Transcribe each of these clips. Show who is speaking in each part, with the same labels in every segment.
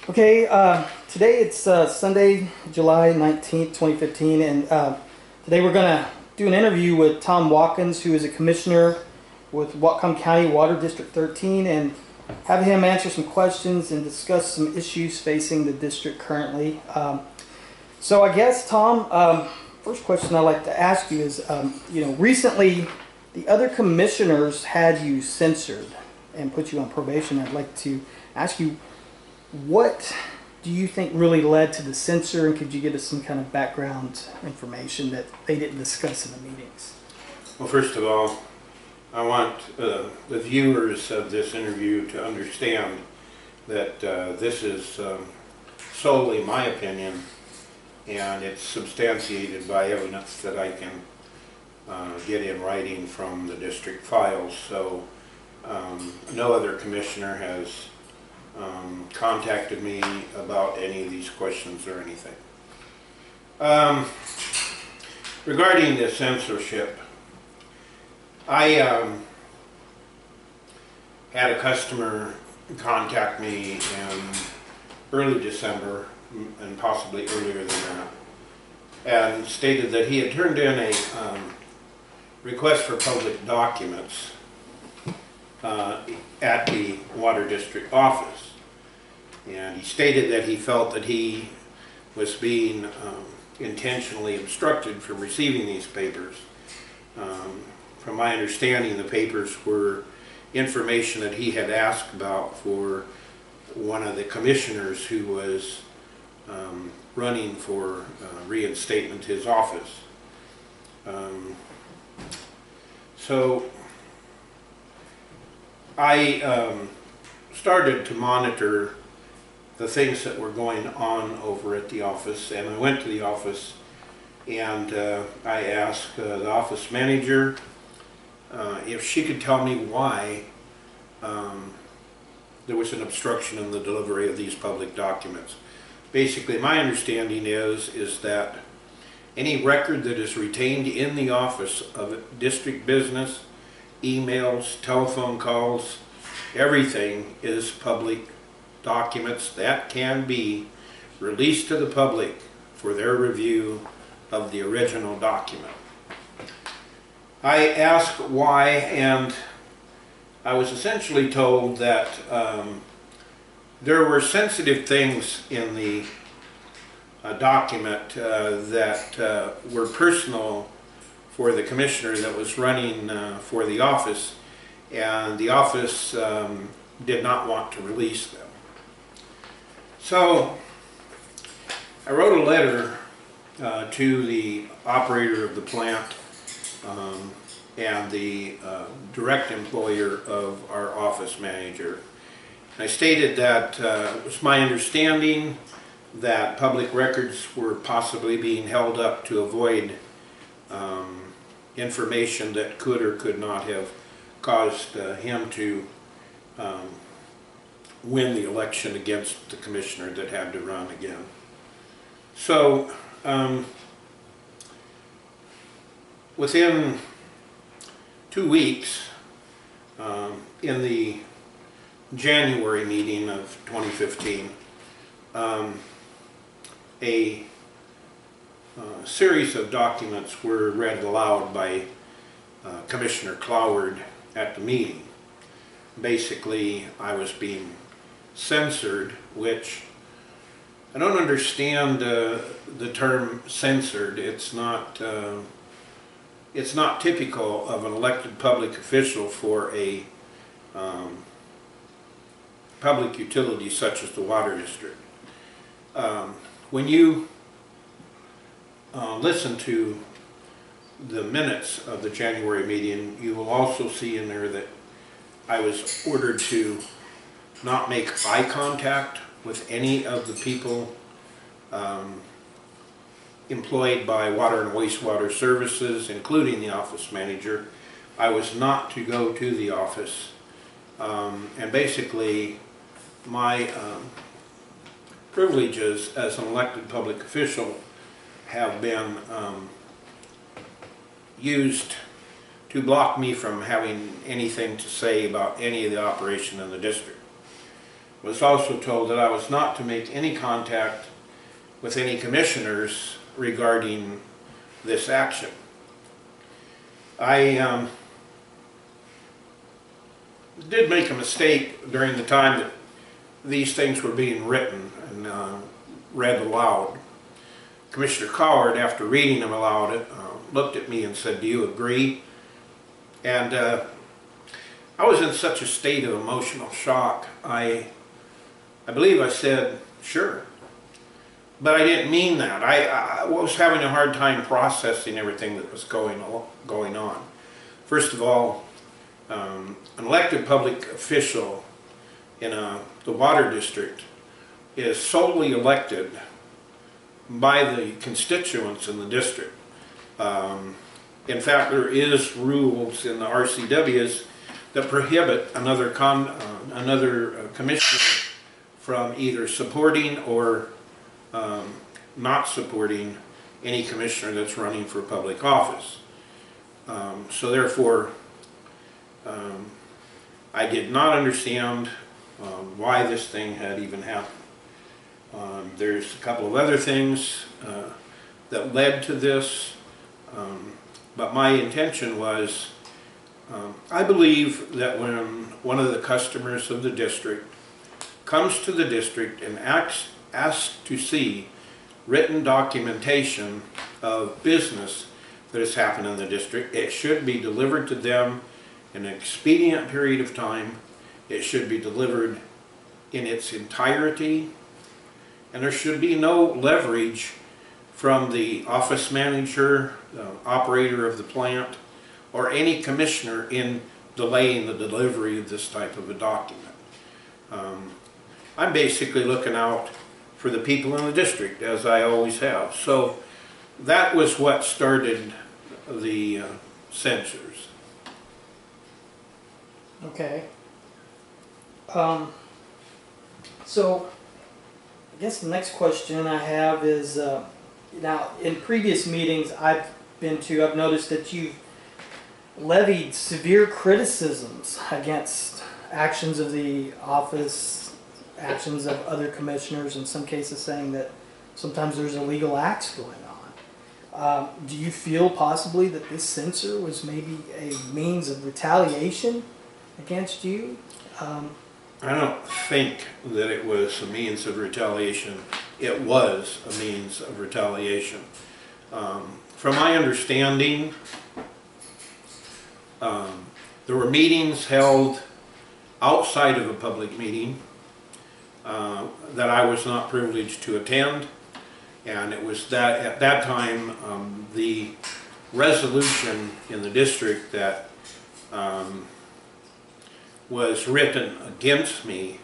Speaker 1: Okay, today it's Sunday, July 19th, 2015, and today we're going to do an interview with Tom Watkins, who is a commissioner with Whatcom County Water District 13, and have him answer some questions and discuss some issues facing the district currently. So I guess, Tom, first question I'd like to ask you is, recently the other commissioners had you censored and put you on probation. I'd like to ask you, what do you think really led to the censure, and could you give us some kind of background information that they didn't discuss in the meetings?
Speaker 2: Well, first of all, I want the viewers of this interview to understand that this is solely my opinion, and it's substantiated by evidence that I can get in writing from the district files. So no other commissioner has contacted me about any of these questions or anything. Regarding the censorship, I had a customer contact me in early December, and possibly earlier than that, and stated that he had turned in a request for public documents at the Water District office. And he stated that he felt that he was being intentionally obstructed from receiving these papers. From my understanding, the papers were information that he had asked about for one of the commissioners who was running for reinstatement to his office. So I started to monitor the things that were going on over at the office, and I went to the office and I asked the office manager if she could tell me why there was an obstruction in the delivery of these public documents. Basically, my understanding is that any record that is retained in the office of district business, emails, telephone calls, everything is public documents that can be released to the public for their review of the original document. I asked why, and I was essentially told that there were sensitive things in the document that were personal for the commissioner that was running for the office, and the office did not want to release them. So I wrote a letter to the operator of the plant and the direct employer of our office manager. I stated that it was my understanding that public records were possibly being held up to avoid information that could or could not have caused him to win the election against the commissioner that had to run again. So within 2 weeks, in the January meeting of 2015, a series of documents were read aloud by Commissioner Cloward at the meeting. Basically, I was being censored, which I don't understand the term censored. It's not typical of an elected public official for a public utility such as the water district. When you listen to the minutes of the January meeting, you will also see in there that I was ordered to not make eye contact with any of the people employed by Water and Wastewater Services, including the office manager. I was not to go to the office, and basically my privileges as an elected public official have been used to block me from having anything to say about any of the operation in the district. was also told that I was not to make any contact with any commissioners regarding this action. I did make a mistake during the time that these things were being written and read aloud. Commissioner Coward, after reading them aloud, looked at me and said, "Do you agree?" And I was in such a state of emotional shock. I believe I said, "Sure." But I didn't mean that. I was having a hard time processing everything that was going on. First of all, an elected public official in the water district is solely elected by the constituents in the district. In fact, there is rules in the RCWs that prohibit another commissioner from either supporting or not supporting any commissioner that's running for public office. So therefore, I did not understand why this thing had even happened. There's a couple of other things that led to this, but my intention was, I believe that when one of the customers of the district comes to the district and asks to see written documentation of business that has happened in the district, it should be delivered to them in an expedient period of time. It should be delivered in its entirety, and there should be no leverage from the office manager, the operator of the plant, or any commissioner in delaying the delivery of this type of a document. I'm basically looking out for the people in the district, as I always have. So that was what started the censures.
Speaker 1: Okay. So I guess the next question I have is, now in previous meetings I've noticed that you've levied severe criticisms against actions of the office, actions of other commissioners, in some cases saying that sometimes there's illegal acts going on. Do you feel possibly that this censure was maybe a means of retaliation against you?
Speaker 2: I don't think that it was a means of retaliation. It was a means of retaliation. From my understanding, there were meetings held outside of a public meeting that I was not privileged to attend, and it was that at that time the resolution in the district that was written against me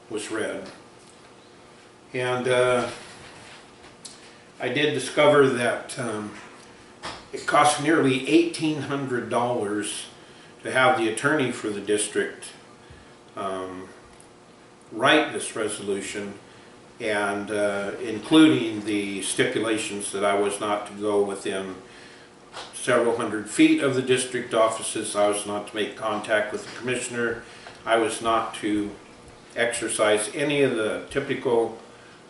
Speaker 2: was read, and I did discover that it cost nearly $1,800 to have the attorney for the district write this resolution, and including the stipulations that I was not to go within several hundred feet of the district offices, I was not to make contact with the commissioner, I was not to exercise any of the typical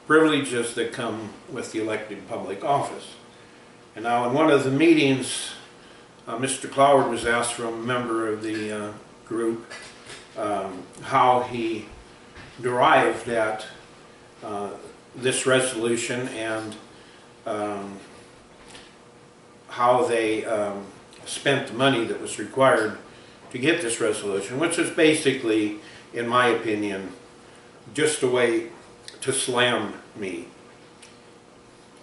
Speaker 2: privileges that come with the elected public office. And now in one of the meetings, Mr. Cloward was asked from a member of the group how he derived at this resolution and how they spent the money that was required to get this resolution, which is basically, in my opinion, just a way to slam me.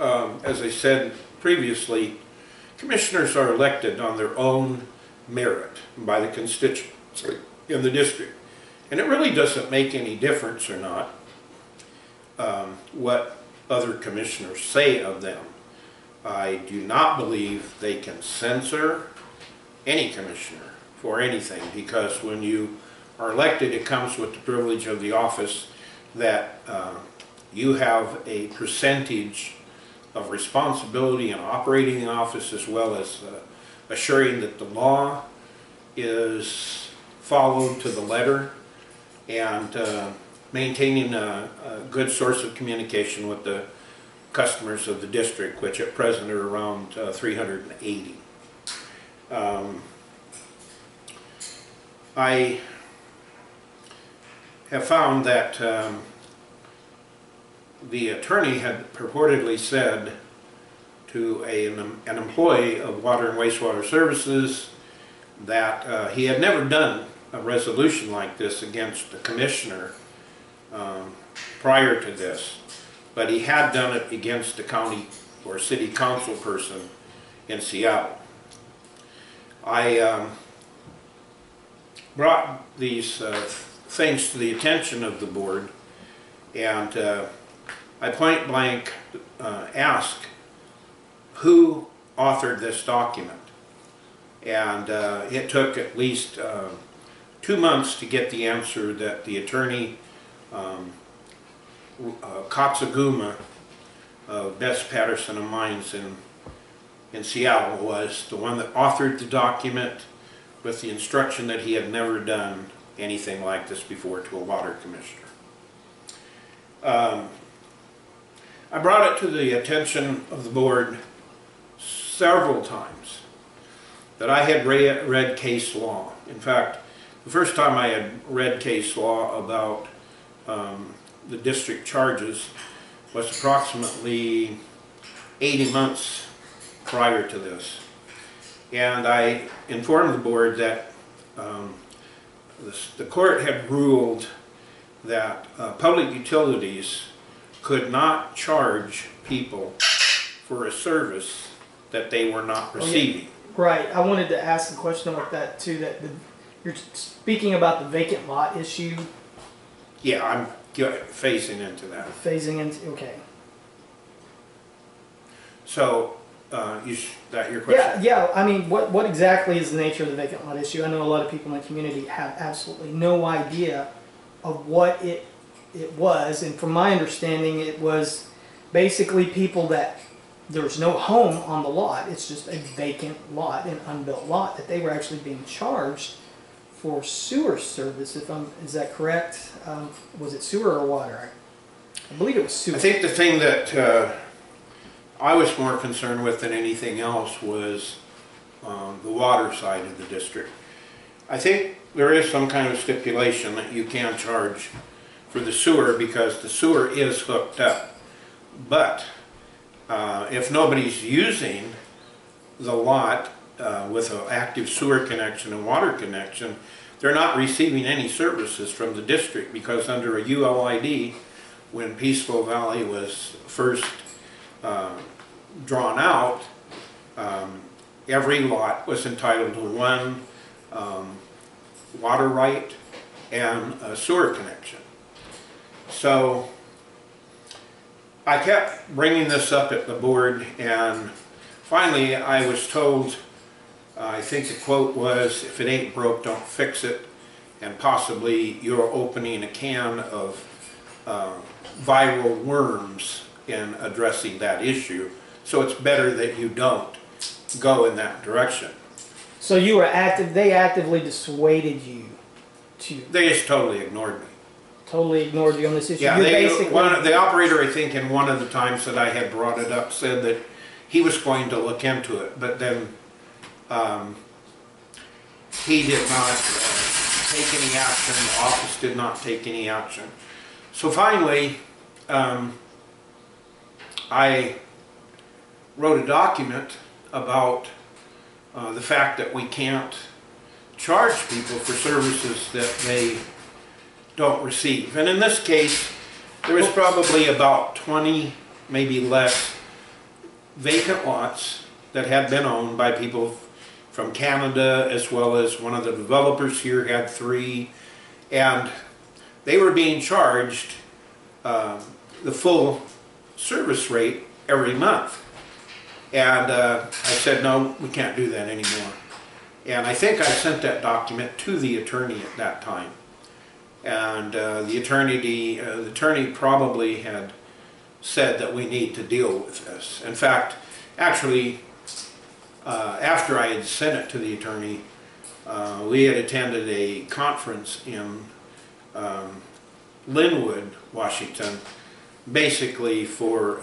Speaker 2: As I said previously, commissioners are elected on their own merit by the constituents in the district. And it really doesn't make any difference or not what other commissioners say of them. I do not believe they can censor any commissioner for anything, because when you are elected, it comes with the privilege of the office that you have a percentage of responsibility in operating the office, as well as assuring that the law is followed to the letter. and maintaining a good source of communication with the customers of the district, which at present are around 380. I have found that the attorney had purportedly said to an employee of Water and Wastewater Services that he had never done a resolution like this against the commissioner prior to this, but he had done it against the county or city council person in Seattle. I brought these things to the attention of the board, and I point blank asked who authored this document, and it took at least 2 months to get the answer that the attorney Katsuguma of Best Patterson and Mines in Seattle was the one that authored the document with the instruction that he had never done anything like this before to a water commissioner. I brought it to the attention of the board several times that I had read case law. In fact, the first time I had read case law about the district charges was approximately 80 months prior to this. And I informed the board that the court had ruled that public utilities could not charge people for a service that they were not receiving.
Speaker 1: Right. I wanted to ask a question about that too. You're speaking about the vacant lot issue.
Speaker 2: Yeah, I'm phasing into that.
Speaker 1: Phasing into, okay.
Speaker 2: So, that your question?
Speaker 1: Yeah. I mean, what exactly is the nature of the vacant lot issue? I know a lot of people in the community have absolutely no idea of what it was, and from my understanding, it was basically people that there's no home on the lot. It's just a vacant lot, an unbuilt lot, that they were actually being charged for sewer service. Is that correct? Was it sewer or water? I believe it was sewer.
Speaker 2: I think the thing that I was more concerned with than anything else was the water side of the district. I think there is some kind of stipulation that you can charge for the sewer because the sewer is hooked up. But if nobody's using the lot with an active sewer connection and water connection, they're not receiving any services from the district, because under a ULID, when Peaceful Valley was first drawn out, every lot was entitled to one water right and a sewer connection. So I kept bringing this up at the board, and finally I was told, I think the quote was, if it ain't broke, don't fix it, and possibly you're opening a can of viral worms in addressing that issue. So it's better that you don't go in that direction.
Speaker 1: So you were they actively dissuaded you to...
Speaker 2: They just totally ignored me.
Speaker 1: Totally ignored you on this issue?
Speaker 2: Yeah,
Speaker 1: basically...
Speaker 2: the operator, I think, in one of the times that I had brought it up, said that he was going to look into it, but then he did not take any action, the office did not take any action. So finally, I wrote a document about the fact that we can't charge people for services that they don't receive. And in this case, there was probably about 20, maybe less, vacant lots that had been owned by people from Canada, as well as one of the developers here had 3, and they were being charged the full service rate every month. And I said, no, we can't do that anymore. And I think I sent that document to the attorney at that time. And the attorney probably had said that we need to deal with this. In fact, actually, after I had sent it to the attorney, we had attended a conference in Linwood, Washington, basically for,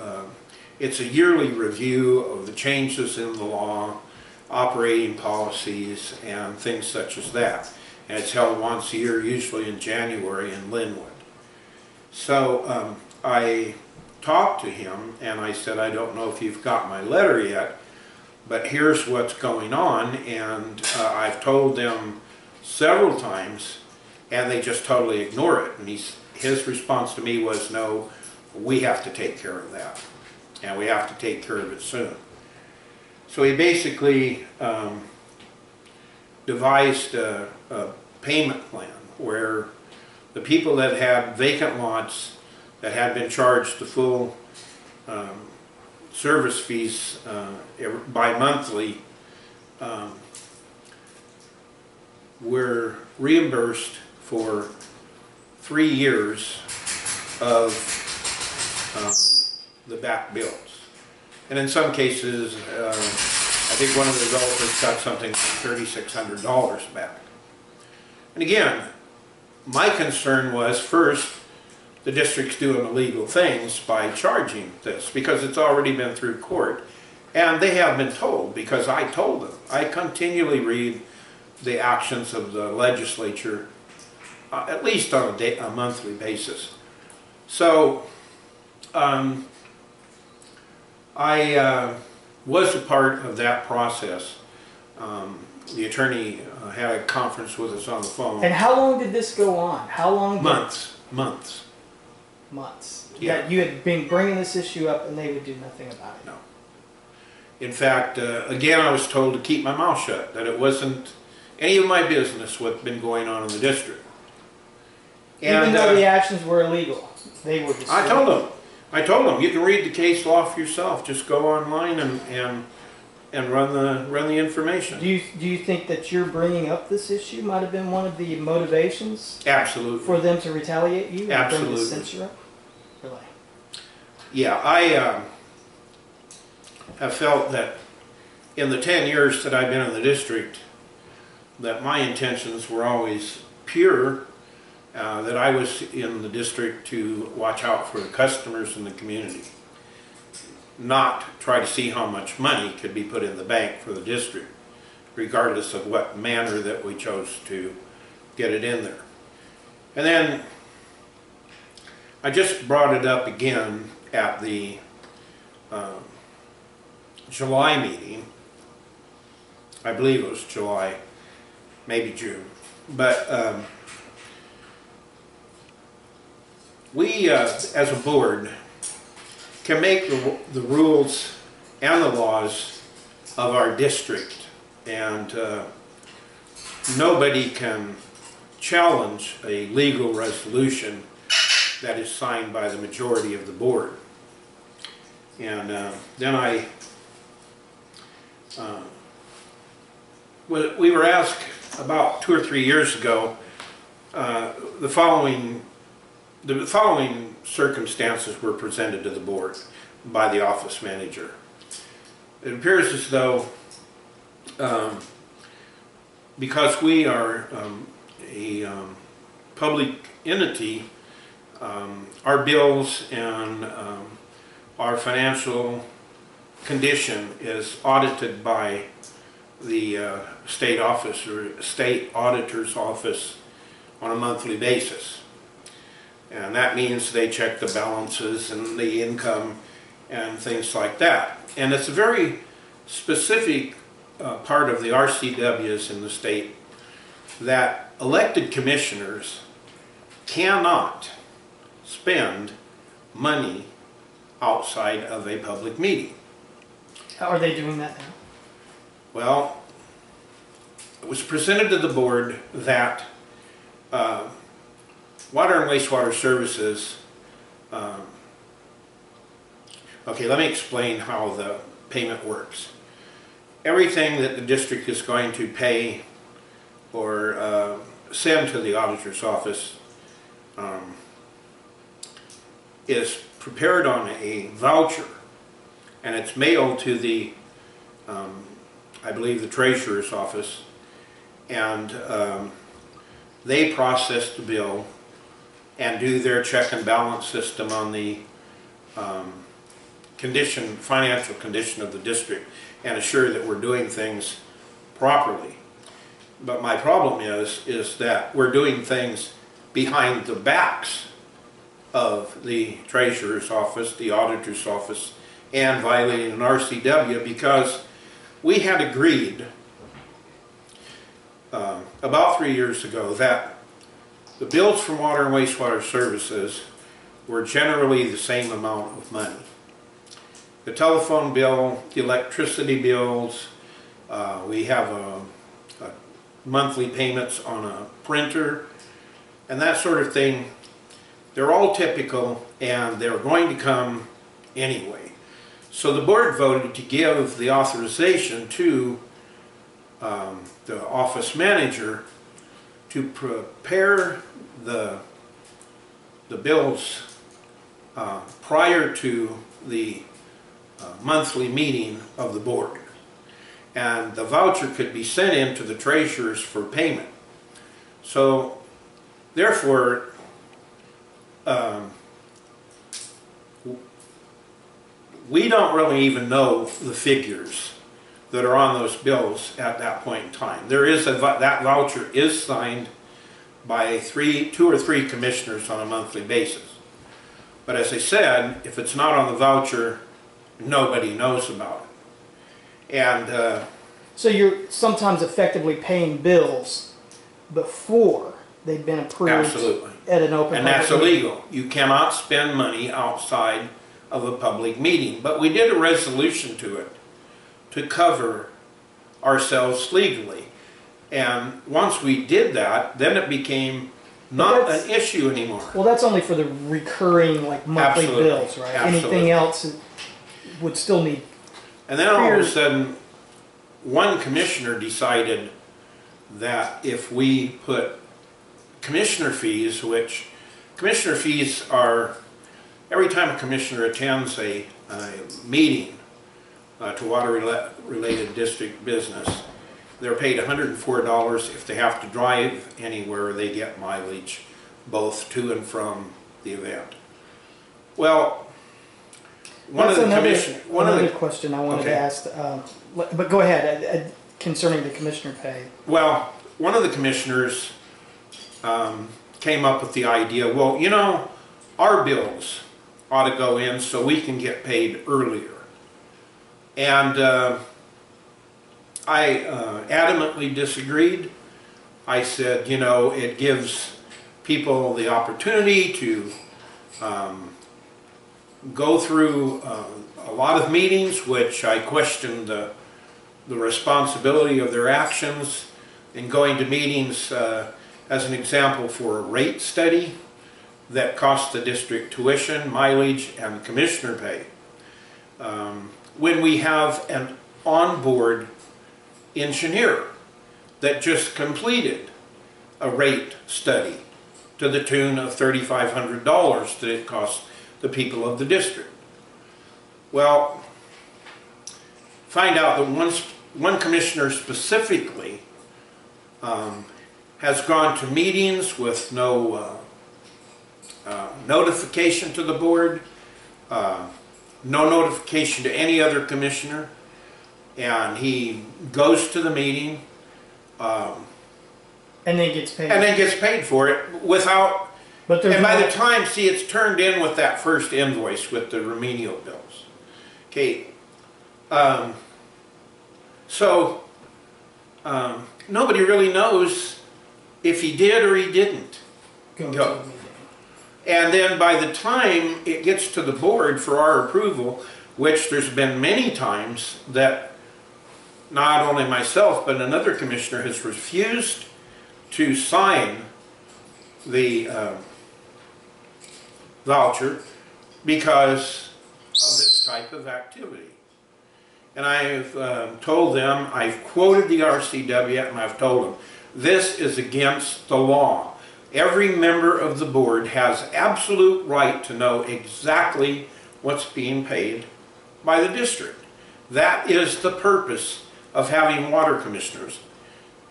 Speaker 2: it's a yearly review of the changes in the law, operating policies, and things such as that. And it's held once a year, usually in January in Linwood. So I talked to him and I said, I don't know if you've got my letter yet, but here's what's going on, and I've told them several times and they just totally ignore it. And his response to me was, no, we have to take care of that, and we have to take care of it soon. So he basically devised a payment plan where the people that had vacant lots that had been charged the full service fees bi-monthly were reimbursed for 3 years of the back bills. And in some cases, I think one of the developers got something like $3,600 back. And again, my concern was, first, the district's doing illegal things by charging this because it's already been through court. And they have been told, because I told them. I continually read the actions of the legislature, at least on a monthly basis. So I was a part of that process. The attorney had a conference with us on the phone.
Speaker 1: And how long did this go on? How long?
Speaker 2: Months.
Speaker 1: Months.
Speaker 2: Yeah.
Speaker 1: You had been bringing this issue up and they would do nothing about it.
Speaker 2: No. In fact, again, I was told to keep my mouth shut, that it wasn't any of my business what's been going on in the district. And,
Speaker 1: even though the actions were illegal, they were just...
Speaker 2: I told them, you can read the case law for yourself. Just go online and run the information.
Speaker 1: Do you think that your bringing up this issue might have been one of the motivations?
Speaker 2: Absolutely.
Speaker 1: For them to retaliate you and
Speaker 2: Absolutely.
Speaker 1: bring the censure up? Really?
Speaker 2: Yeah, I have felt that in the 10 years that I've been in the district, that my intentions were always pure, that I was in the district to watch out for the customers in the community, not try to see how much money could be put in the bank for the district, regardless of what manner that we chose to get it in there. And then I just brought it up again at the July meeting. I believe it was July, maybe June. But we, as a board, can make the rules and the laws of our district, and nobody can challenge a legal resolution that is signed by the majority of the board. And then we were asked about 2 or 3 years ago, the following circumstances were presented to the board by the office manager. It appears as though, because we are a public entity, our bills and our financial condition is audited by the state auditor's office on a monthly basis. And that means they check the balances and the income and things like that. And it's a very specific part of the RCWs in the state that elected commissioners cannot spend money outside of a public meeting.
Speaker 1: How are they doing that now?
Speaker 2: Well, it was presented to the board that water and wastewater services, okay, let me explain how the payment works. Everything that the district is going to pay or send to the auditor's office is prepared on a voucher, and it's mailed to the, I believe, the treasurer's office, and they process the bill and do their check and balance system on the financial condition of the district, and assure that we're doing things properly. But my problem is that we're doing things behind the backs of the treasurer's office, the auditor's office, and violating an RCW, because we had agreed about 3 years ago that the bills from water and wastewater services were generally the same amount of money. The telephone bill, the electricity bills, we have a monthly payments on a printer, and that sort of thing. They're all typical, and they're going to come anyway. So the board voted to give the authorization to the office manager to prepare the bills prior to the monthly meeting of the board. And the voucher could be sent in to the treasurers for payment. So therefore, we don't really even know the figures that are on those bills at that point in time. There is that voucher is signed by two or three commissioners on a monthly basis. But as I said, if it's not on the voucher, nobody knows about it. And
Speaker 1: so you're sometimes effectively paying bills before they've been approved.
Speaker 2: Absolutely.
Speaker 1: At an open.
Speaker 2: And that's illegal. You cannot spend money outside of a public meeting. But we did a resolution to it to cover ourselves legally. And once we did that, then it became not an issue anymore.
Speaker 1: Well, that's only for the recurring, like, monthly
Speaker 2: Absolutely.
Speaker 1: bills, right?
Speaker 2: Absolutely.
Speaker 1: Anything else would still need.
Speaker 2: And then all of a sudden, one commissioner decided that if we put commissioner fees, which commissioner fees are, every time a commissioner attends a meeting to water-related district business, they're paid $104. If they have to drive anywhere, they get mileage, both to and from the event. Well,
Speaker 1: another question I wanted to ask, but go ahead, concerning the commissioner pay.
Speaker 2: Well, one of the commissioners came up with the idea, well, you know, our bills ought to go in so we can get paid earlier. And I adamantly disagreed. I said, you know, it gives people the opportunity to go through a lot of meetings, which I questioned the responsibility of their actions in going to meetings, as an example, for a rate study that costs the district tuition, mileage, and commissioner pay. When we have an on-board engineer that just completed a rate study to the tune of $3,500 that it costs the people of the district. Well, find out that one commissioner specifically has gone to meetings with no notification to the board, no notification to any other commissioner, and he goes to the meeting and
Speaker 1: then gets paid.
Speaker 2: And then gets paid for it without.
Speaker 1: But
Speaker 2: and by the time, see, it's turned in with that first invoice with the remedial bills. Okay. So nobody really knows if he did or he didn't go. And then by the time it gets to the board for our approval, which there's been many times that not only myself but another commissioner has refused to sign the voucher because of this type of activity. And I've told them, I've quoted the RCW, and I've told them, this is against the law. Every member of the board has absolute right to know exactly what's being paid by the district. That is the purpose of having water commissioners.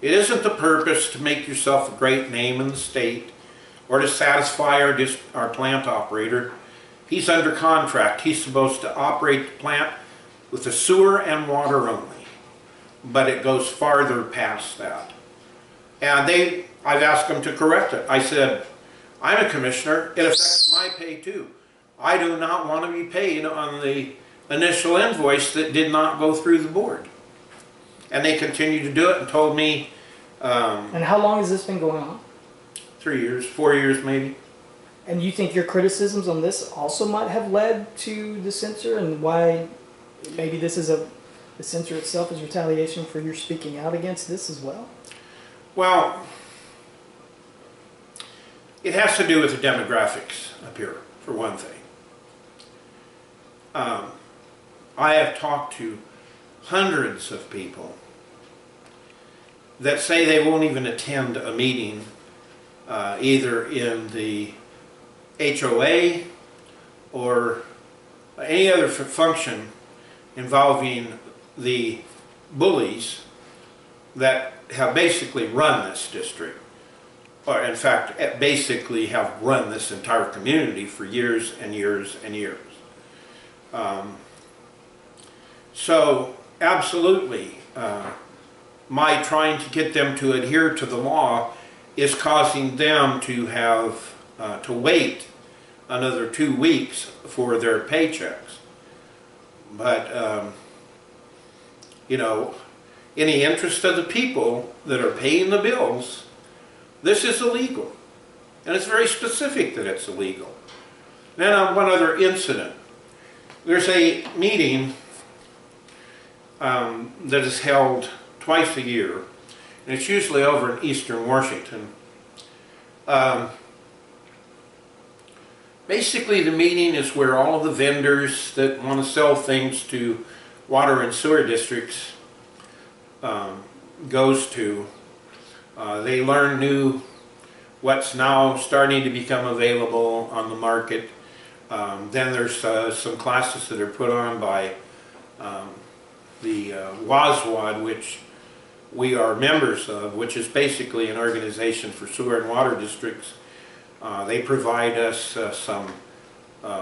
Speaker 2: It isn't the purpose to make yourself a great name in the state or to satisfy our plant operator. He's under contract. He's supposed to operate the plant with the sewer and water only, but it goes farther past that. And I've asked them to correct it. I said, I'm a commissioner, it affects my pay too. I do not want to be paid on the initial invoice that did not go through the board. And they continued to do it and told me...
Speaker 1: and how long has this been going on?
Speaker 2: 3 years, 4 years maybe.
Speaker 1: And you think your criticisms on this also might have led to the censor, and why maybe this is the censor itself is retaliation for your speaking out against this as well?
Speaker 2: Well, it has to do with the demographics up here, for one thing. I have talked to hundreds of people that say they won't even attend a meeting either in the HOA or any other function involving the bullies that have basically run this district, or in fact basically have run this entire community for years and years and years. So absolutely, my trying to get them to adhere to the law is causing them to have to wait another 2 weeks for their paychecks. But you know, in the interest of the people that are paying the bills, this is illegal, and it's very specific that it's illegal. Then on one other incident, there's a meeting that is held twice a year, and it's usually over in eastern Washington. Basically, the meeting is where all of the vendors that want to sell things to water and sewer districts goes to. They learn what's now starting to become available on the market. Then there's some classes that are put on by the WCWD, which we are members of, which is basically an organization for sewer and water districts. They provide us some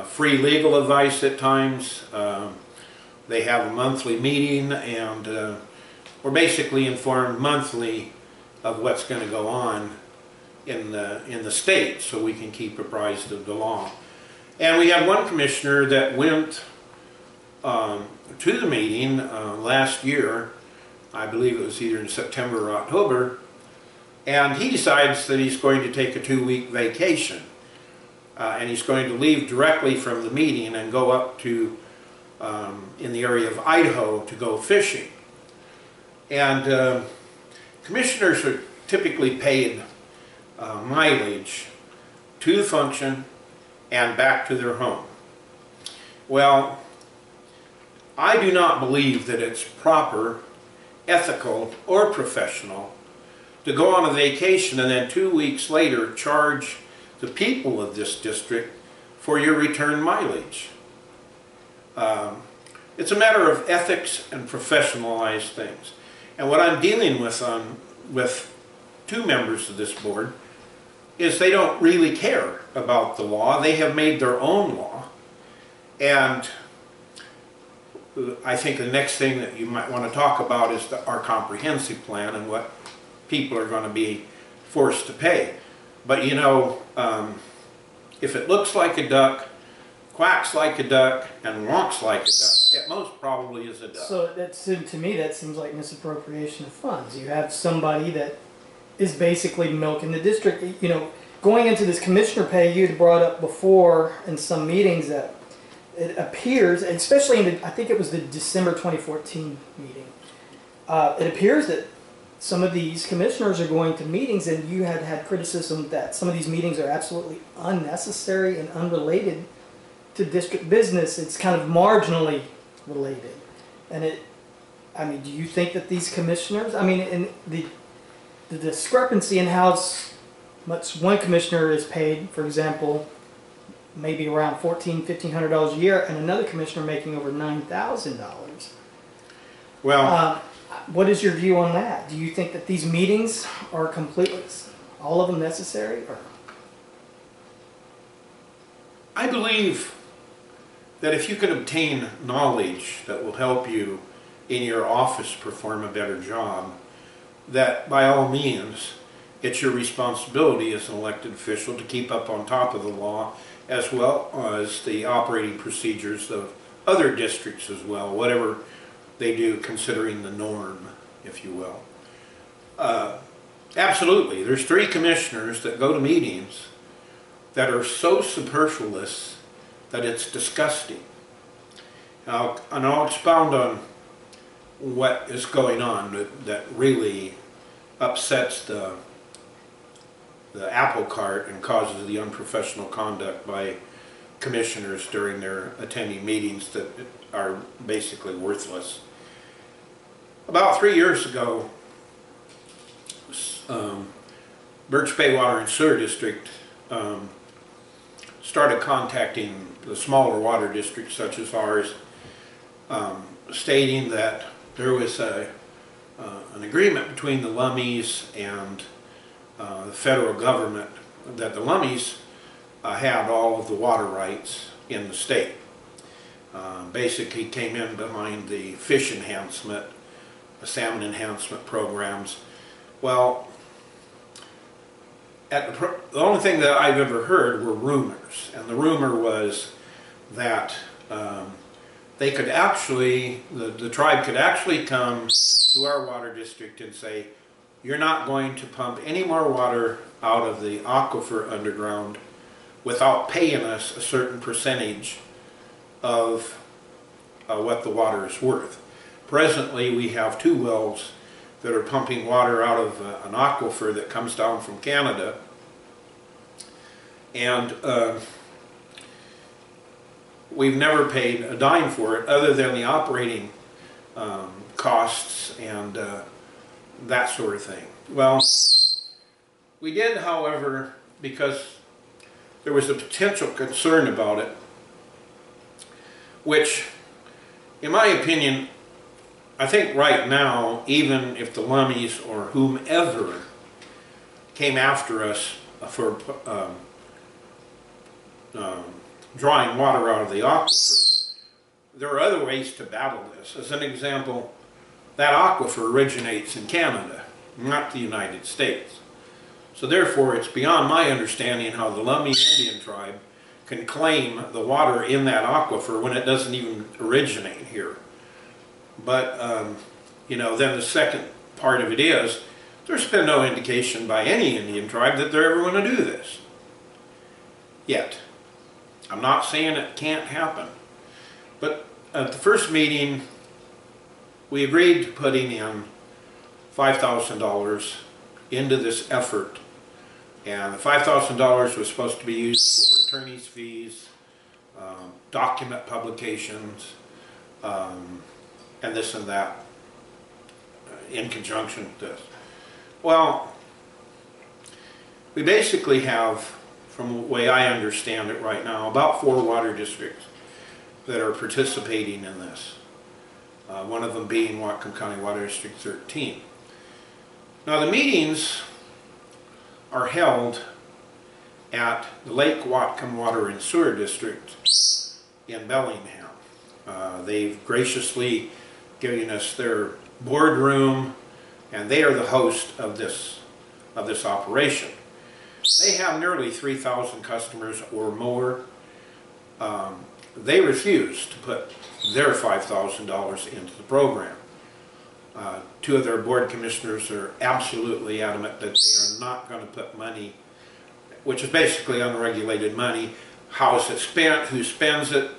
Speaker 2: free legal advice at times. They have a monthly meeting, and we're basically informed monthly of what's going to go on in the state, so we can keep apprised of the law. And we had one commissioner that went to the meeting last year. I believe it was either in September or October, and he decides that he's going to take a 2-week vacation, and he's going to leave directly from the meeting and go up to in the area of Idaho to go fishing. And commissioners are typically paid mileage to the function and back to their home. Well, I do not believe that it's proper, ethical, or professional to go on a vacation and then 2 weeks later charge the people of this district for your return mileage. It's a matter of ethics and professionalized things. And what I'm dealing with with 2 members of this board is they don't really care about the law. They have made their own law. And I think the next thing that you might want to talk about is our comprehensive plan and what people are going to be forced to pay. But you know, if it looks like a duck, quacks like a duck, and walks like a duck, it most probably is a duck.
Speaker 1: So to me that seems like misappropriation of funds. You have somebody that is basically milking the district. You know, going into this commissioner pay, you had brought up before in some meetings that it appears, especially in I think it was the December 2014 meeting, it appears that some of these commissioners are going to meetings, and you had criticism that some of these meetings are absolutely unnecessary and unrelated to district business. It's kind of marginally related. And I mean, do you think that these commissioners, I mean, in the discrepancy in how much one commissioner is paid, for example, maybe around $1,500 a year, and another commissioner making over $9,000.
Speaker 2: Well,
Speaker 1: what is your view on that? Do you think that these meetings are completely, all of them necessary? Or?
Speaker 2: I believe that if you can obtain knowledge that will help you in your office perform a better job, that by all means, it's your responsibility as an elected official to keep up on top of the law, as well as the operating procedures of other districts as well, whatever they do considering the norm, if you will. Absolutely, there's 3 commissioners that go to meetings that are so superfluous that it's disgusting. And I'll expound on what is going on that really upsets the apple cart and causes the unprofessional conduct by commissioners during their attending meetings that are basically worthless. About 3 years ago, Birch Bay Water and Sewer District started contacting the smaller water districts such as ours, stating that there was an agreement between the Lummies and the federal government that the Lummies had all of the water rights in the state. Basically came in behind the fish enhancement, the salmon enhancement programs. Well, the only thing that I've ever heard were rumors, and the rumor was that they could actually, the tribe could actually come to our water district and say, you're not going to pump any more water out of the aquifer underground without paying us a certain percentage of what the water is worth. Presently, we have 2 wells that are pumping water out of an aquifer that comes down from Canada, and we've never paid a dime for it other than the operating costs and that sort of thing. Well, we did, however, because there was a potential concern about it, which, in my opinion, I think right now, even if the Lummies or whomever came after us for drawing water out of the aquifer, there are other ways to battle this. As an example, that aquifer originates in Canada, not the United States. So therefore, it's beyond my understanding how the Lummie Indian tribe can claim the water in that aquifer when it doesn't even originate here. But, you know, then the second part of it is, there's been no indication by any Indian tribe that they're ever going to do this. Yet. I'm not saying it can't happen. But at the first meeting, we agreed to putting in $5,000 into this effort. And the $5,000 was supposed to be used for attorney's fees, document publications, and this and that in conjunction with this. Well, we basically have, from the way I understand it right now, about 4 water districts that are participating in this. One of them being Watkins County Water District 13. Now the meetings are held at the Lake Watkins Water and Sewer District in Bellingham. They've graciously given us their boardroom, and they are the host of this operation. They have nearly 3,000 customers or more. They refuse to put their $5,000 into the program. 2 of their board commissioners are absolutely adamant that they are not going to put money, which is basically unregulated money. How is it spent? Who spends it?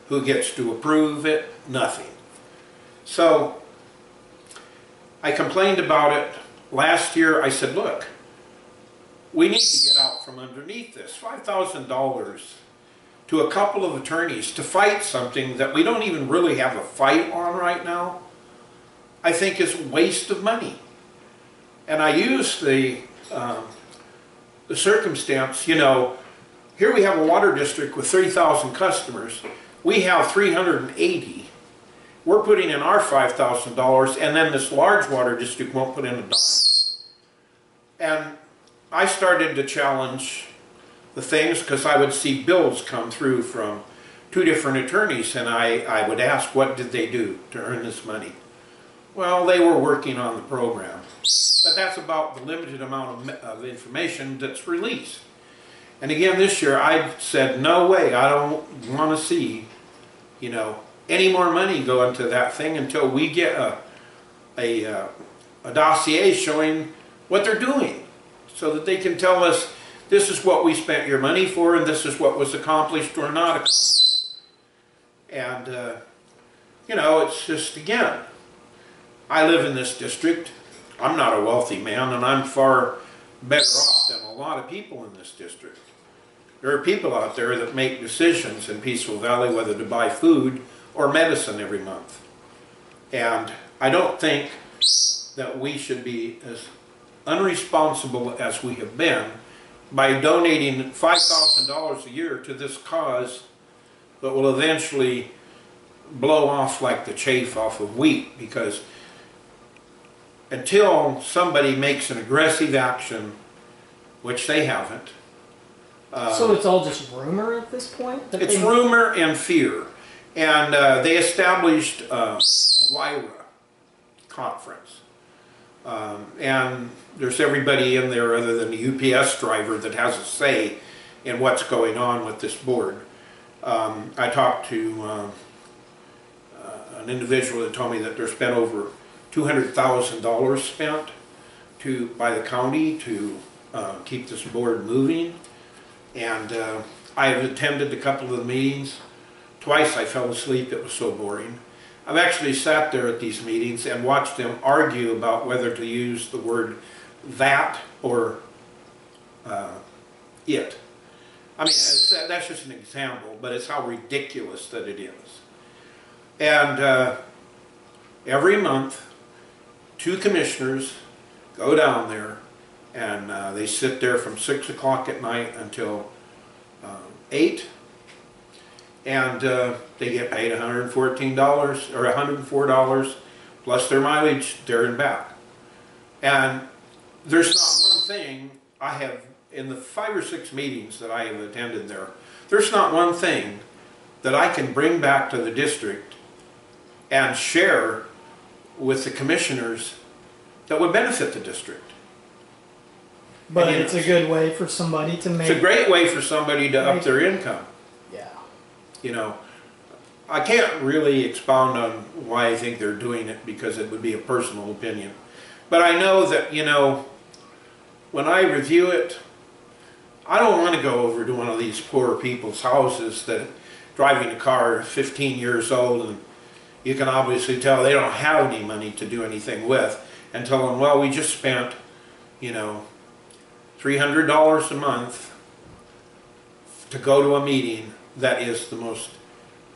Speaker 2: Who gets to approve it? Nothing. So I complained about it. Last year I said, look, we need to get out from underneath this. $5,000 to a couple of attorneys to fight something that we don't even really have a fight on right now, I think is a waste of money. And I use the circumstance, you know, here we have a water district with 3,000 customers. We have 380. We're putting in our $5,000, and then this large water district won't put in a dime. And I started to challenge the things, because I would see bills come through from 2 different attorneys, and I would ask, what did they do to earn this money? Well, they were working on the program. But that's about the limited amount of information that's released. And again, this year I said, no way, I don't want to see, you know, any more money go into that thing until we get a dossier showing what they're doing, so that they can tell us, this is what we spent your money for, and this is what was accomplished or not accomplished. And, you know, it's just, again, I live in this district. I'm not a wealthy man, and I'm far better off than a lot of people in this district. There are people out there that make decisions in Peaceful Valley whether to buy food or medicine every month. And I don't think that we should be as unresponsible as we have been by donating $5,000 a year to this cause that will eventually blow off like the chaff off of wheat, because until somebody makes an aggressive action, which they haven't.
Speaker 1: So it's all just rumor at this point?
Speaker 2: It's rumor and fear. And they established a WIRA conference. And there's everybody in there other than the UPS driver that has a say in what's going on with this board. I talked to an individual that told me that there's been over $200,000 spent by the county to keep this board moving. And I have attended a couple of the meetings. Twice I fell asleep, it was so boring. I've actually sat there at these meetings and watched them argue about whether to use the word that or it. I mean, that's just an example, but it's how ridiculous that it is. And every month, 2 commissioners go down there, and they sit there from 6 o'clock at night until 8, and they get paid $114 or $104 plus their mileage there and back. And there's not one thing I have, in the 5 or 6 meetings that I have attended there, there's not one thing that I can bring back to the district and share with the commissioners that would benefit the district.
Speaker 1: But it's a good way for somebody to make...
Speaker 2: It's a great way for somebody to up their income.
Speaker 1: Yeah.
Speaker 2: You know, I can't really expound on why I think they're doing it, because it would be a personal opinion. But I know that, you know, when I review it, I don't want to go over to one of these poor people's houses that driving a car 15 years old, and you can obviously tell they don't have any money to do anything with, and tell them, well, we just spent, you know, $300 a month to go to a meeting that is the most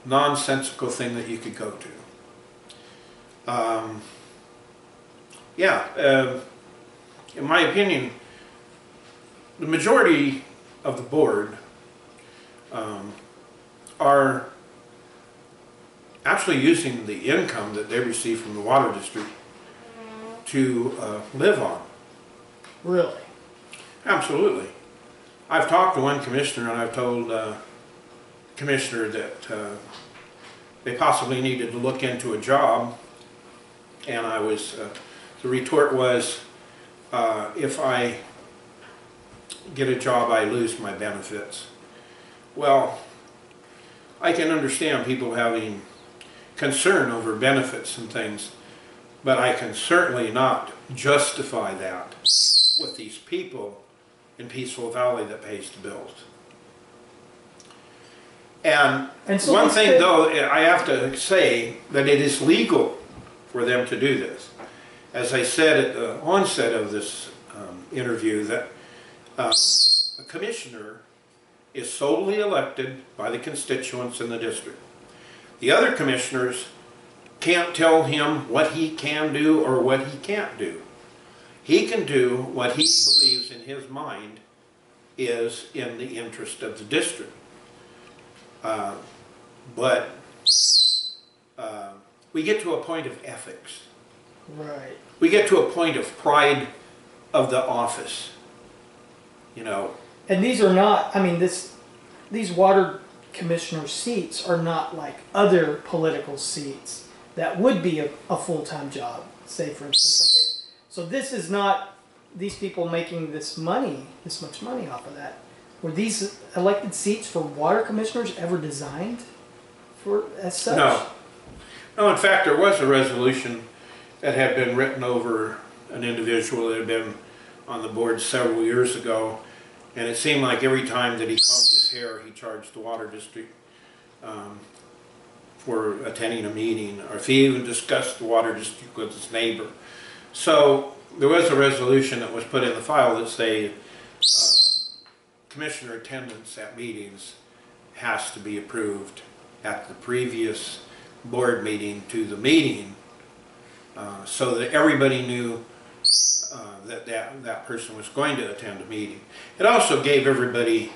Speaker 2: nonsensical thing that you could go to. In my opinion, the majority of the board are actually using the income that they receive from the water district to live on.
Speaker 1: Really?
Speaker 2: Absolutely. I've talked to one commissioner, and I've told the commissioner that they possibly needed to look into a job, and I was, the retort was, if I get a job, I lose my benefits. Well, I can understand people having concern over benefits and things, but I can certainly not justify that with these people in Peaceful Valley that pays the bills. And so one thing though, I have to say that it is legal for them to do this. As I said at the onset of this interview, that a commissioner is solely elected by the constituents in the district. The other commissioners can't tell him what he can do or what he can't do. He can do what he believes in his mind is in the interest of the district. But we get to a point of ethics.
Speaker 1: Right.
Speaker 2: We get to a point of pride of the office. You know,
Speaker 1: And these are not, I mean, these water commissioner seats are not like other political seats that would be a full-time job, say for instance. So this is not these people making this much money off of that. Were these elected seats for water commissioners ever designed for as such?
Speaker 2: No. No, in fact, there was a resolution that had been written over an individual that had been on the board several years ago, and it seemed like every time that he combed his hair, he charged the water district for attending a meeting, or if he even discussed the water district with his neighbor. So there was a resolution that was put in the file that say commissioner attendance at meetings has to be approved at the previous board meeting to the meeting, so that everybody knew that person was going to attend a meeting. It also gave everybody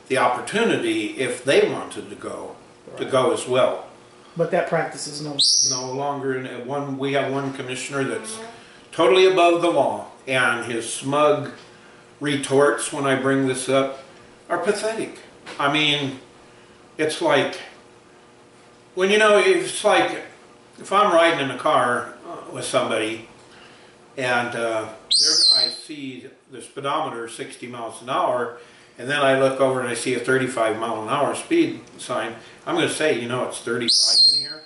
Speaker 2: the opportunity, if they wanted to go as well.
Speaker 1: But that practice is
Speaker 2: no longer. We have one commissioner that's totally above the law, and his smug retorts when I bring this up are pathetic. I mean, it's like, it's like if I'm riding in a car with somebody and I see the speedometer 60 miles an hour, and then I look over and I see a 35-mile-an-hour speed sign, I'm going to say, it's 35 in here.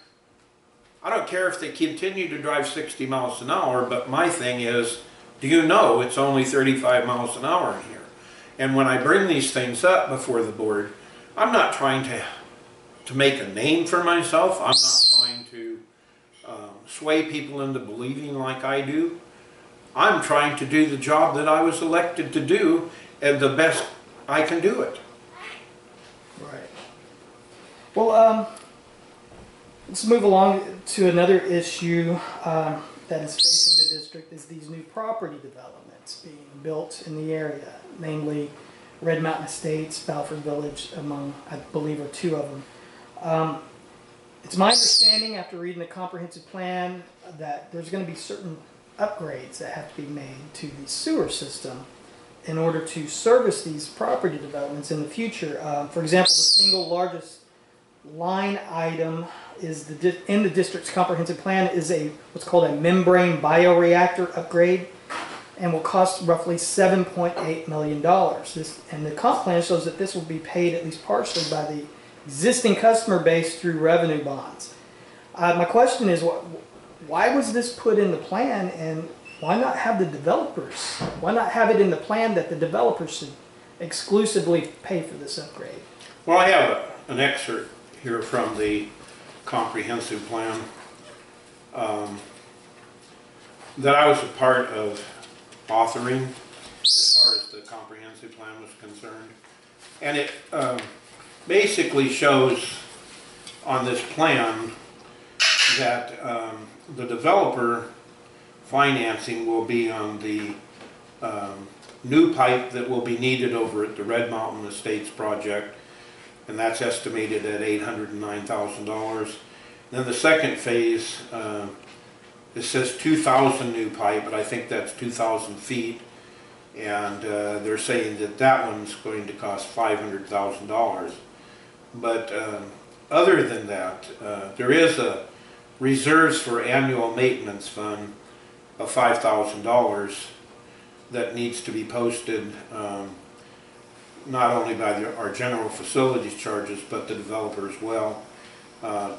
Speaker 2: I don't care if they continue to drive 60 miles an hour, but my thing is, do you know it's only 35 miles an hour in here? And when I bring these things up before the board, I'm not trying to make a name for myself. I'm not trying to sway people into believing like I do. I'm trying to do the job that I was elected to do, and the best I can do it.
Speaker 1: Right. Well, let's move along to another issue that is facing the district, is these new property developments being built in the area, namely Red Mountain Estates, Balfour Village, among, I believe, are two of them. It's my understanding, after reading the comprehensive plan, that there's going to be certain upgrades that have to be made to the sewer system in order to service these property developments in the future. For example, the single largest line item is in the district's comprehensive plan is what's called a membrane bioreactor upgrade, and will cost roughly $7.8 million. And the comp plan shows that this will be paid at least partially by the existing customer base through revenue bonds. My question is, why was this put in the plan, and why not have the developers, why not have it in the plan that the developers should exclusively pay for this upgrade?
Speaker 2: Well, I have an excerpt here from the comprehensive plan that I was a part of authoring as far as the comprehensive plan was concerned. And it basically shows on this plan that the developer financing will be on the new pipe that will be needed over at the Red Mountain Estates project, and that's estimated at $809,000. Then the second phase, it says 2,000 new pipe, but I think that's 2,000 feet, and they're saying that that one's going to cost $500,000. But other than that, there is a reserves for annual maintenance fund of $5,000 that needs to be posted not only by our general facilities charges, but the developer as well,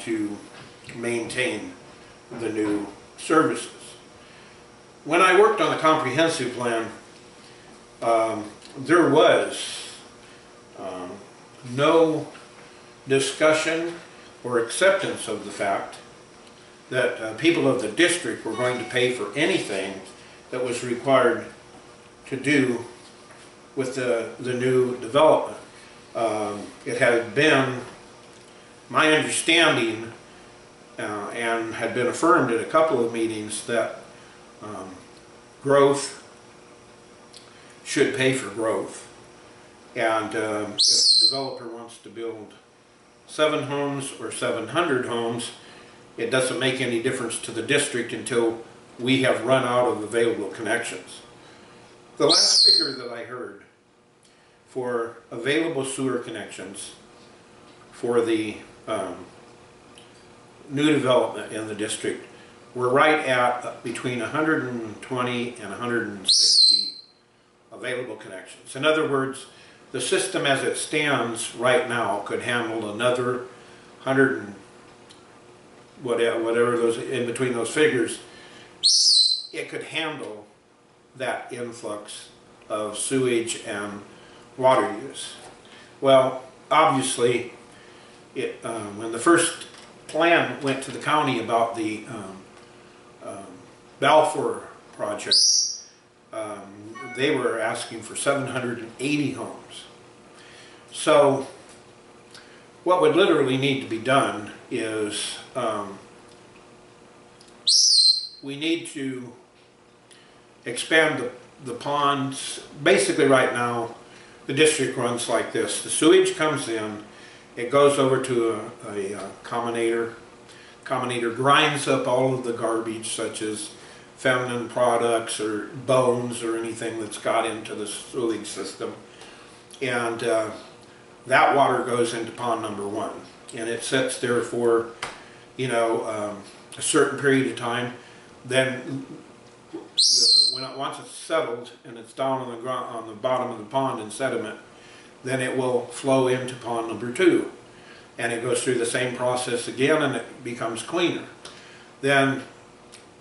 Speaker 2: to maintain the new services. When I worked on the comprehensive plan, there was no discussion or acceptance of the fact that people of the district were going to pay for anything that was required to do with the new development. It had been my understanding and had been affirmed at a couple of meetings that growth should pay for growth, and if the developer wants to build 7 homes or 700 homes, it doesn't make any difference to the district until we have run out of available connections. The last figure that I heard for available sewer connections for the new development in the district, we're right at between 120 and 160 available connections. In other words, the system as it stands right now could handle another 100 and whatever those in between those figures. It could handle that influx of sewage and water use. Well, obviously, when the first plan went to the county about the Balfour project, they were asking for 780 homes. So what would literally need to be done is we need to expand the ponds. Basically right now the district runs like this. The sewage comes in, it goes over to a commonator. Commonator grinds up all of the garbage such as feminine products or bones or anything that's got into the sewage system, and that water goes into pond number 1, and it sits there for a certain period of time. Then once it's settled and it's down on the ground, on the bottom of the pond in sediment, then it will flow into pond number 2, and it goes through the same process again, and it becomes cleaner. Then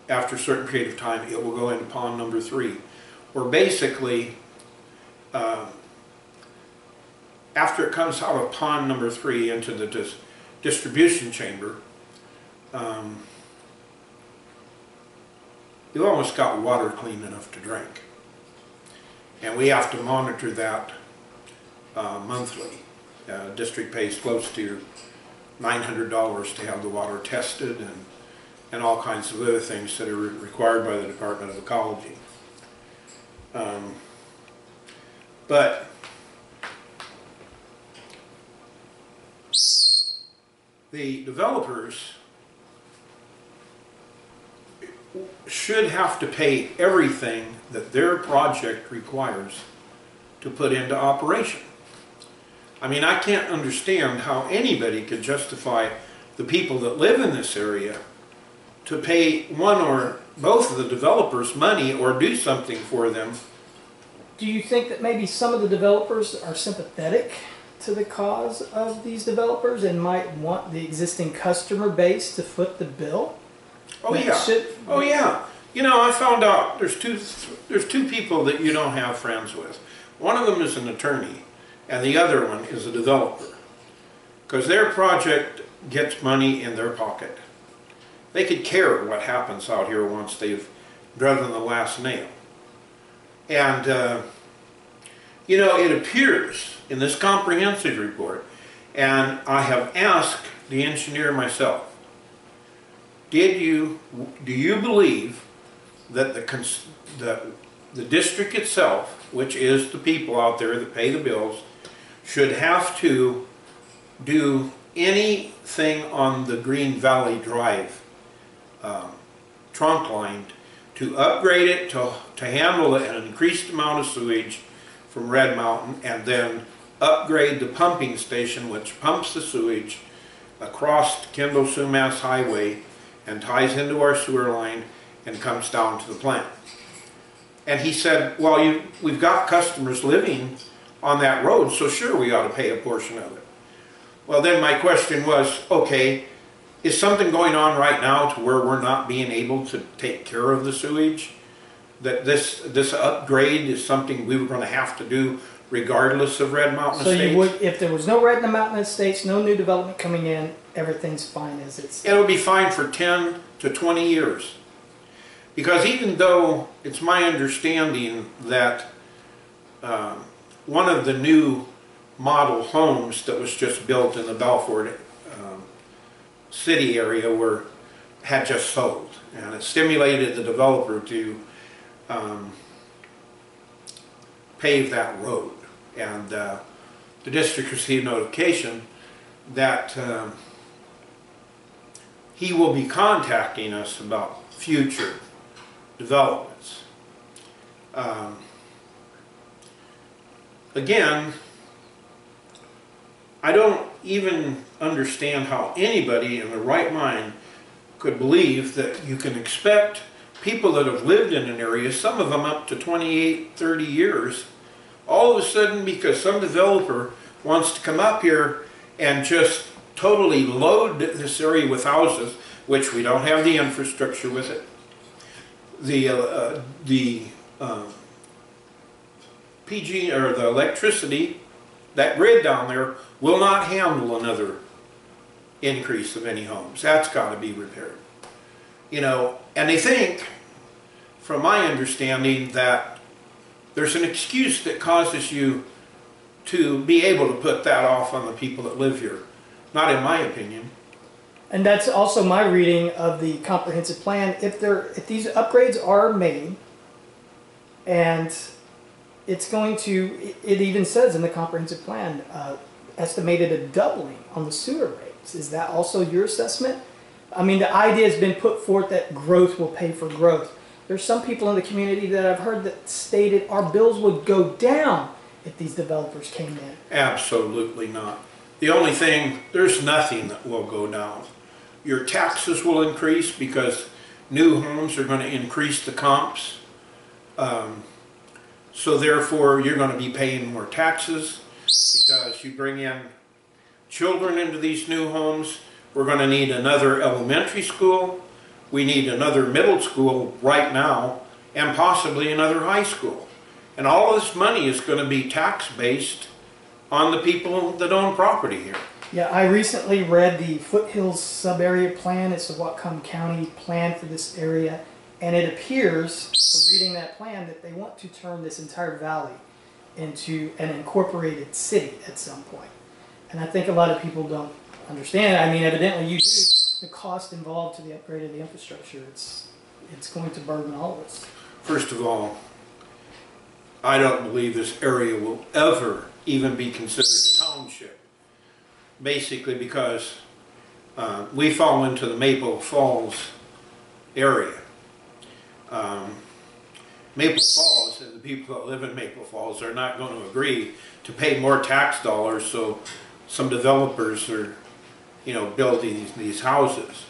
Speaker 2: after a certain period of time, it will go into pond number 3, where basically after it comes out of pond number 3 into the distribution chamber, you've almost got water clean enough to drink. And we have to monitor that monthly. District pays close to $900 to have the water tested, and all kinds of other things that are required by the Department of Ecology. But the developers should have to pay everything that their project requires to put into operation. I mean, I can't understand how anybody could justify the people that live in this area to pay one or both of the developers money or do something for them.
Speaker 1: Do you think that maybe some of the developers are sympathetic to the cause of these developers and might want the existing customer base to foot the bill?
Speaker 2: Oh yeah. Oh yeah. You know, I found out there's two people that you don't have friends with. One of them is an attorney, and the other one is a developer, because their project gets money in their pocket. They could care what happens out here once they've driven the last nail. And you know, it appears in this comprehensive report, and I have asked the engineer myself, do you believe that the district itself, which is the people out there that pay the bills, should have to do anything on the Green Valley Drive trunk line to upgrade it to handle an increased amount of sewage from Red Mountain, and then upgrade the pumping station which pumps the sewage across Kendall Sumas Highway and ties into our sewer line and comes down to the plant. And he said, well, we've got customers living on that road, so sure, we ought to pay a portion of it. Well, then my question was, okay, is something going on right now to where we're not being able to take care of the sewage? That this upgrade is something we were going to have to do regardless of Red Mountain Estates?
Speaker 1: So you would, if there was no Red Mountain Estates, no new development coming in, everything's fine as it's...
Speaker 2: It would be fine for 10 to 20 years. Because even though it's my understanding that one of the new model homes that was just built in the Balfour city area had just sold, and it stimulated the developer to pave that road, and the district received notification that he will be contacting us about future developments. Again, I don't even understand how anybody in their right mind could believe that you can expect people that have lived in an area, some of them up to 28, 30 years, all of a sudden because some developer wants to come up here and just totally load this area with houses, which we don't have the infrastructure with it. The PG or the electricity, that grid down there will not handle another increase of any homes. That's got to be repaired. You know, and they think, from my understanding, that there's an excuse that causes you to be able to put that off on the people that live here. Not in my opinion.
Speaker 1: And that's also my reading of the comprehensive plan. If these upgrades are made, and it's going to, it even says in the comprehensive plan, estimated a doubling on the sewer rates. Is that also your assessment? I mean, the idea has been put forth that growth will pay for growth. There's some people in the community that I've heard that stated our bills would go down if these developers came in.
Speaker 2: Absolutely not. The only thing, there's nothing that will go down. Your taxes will increase because new homes are going to increase the comps. So therefore, you're going to be paying more taxes because you bring in children into these new homes. We're going to need another elementary school. We need another middle school right now, and possibly another high school. And all of this money is going to be tax-based on the people that own property here.
Speaker 1: Yeah, I recently read the Foothills sub-area plan. It's the Whatcom County plan for this area. And it appears, from reading that plan, that they want to turn this entire valley into an incorporated city at some point. And I think a lot of people don't understand. I mean, evidently you do. The cost involved to the upgrade of the infrastructure, it's going to burden all of us.
Speaker 2: First of all, I don't believe this area will ever even be considered a township. Basically because we fall into the Maple Falls area. Maple Falls and the people that live in Maple Falls are not going to agree to pay more tax dollars, so some developers are, you know, building these houses.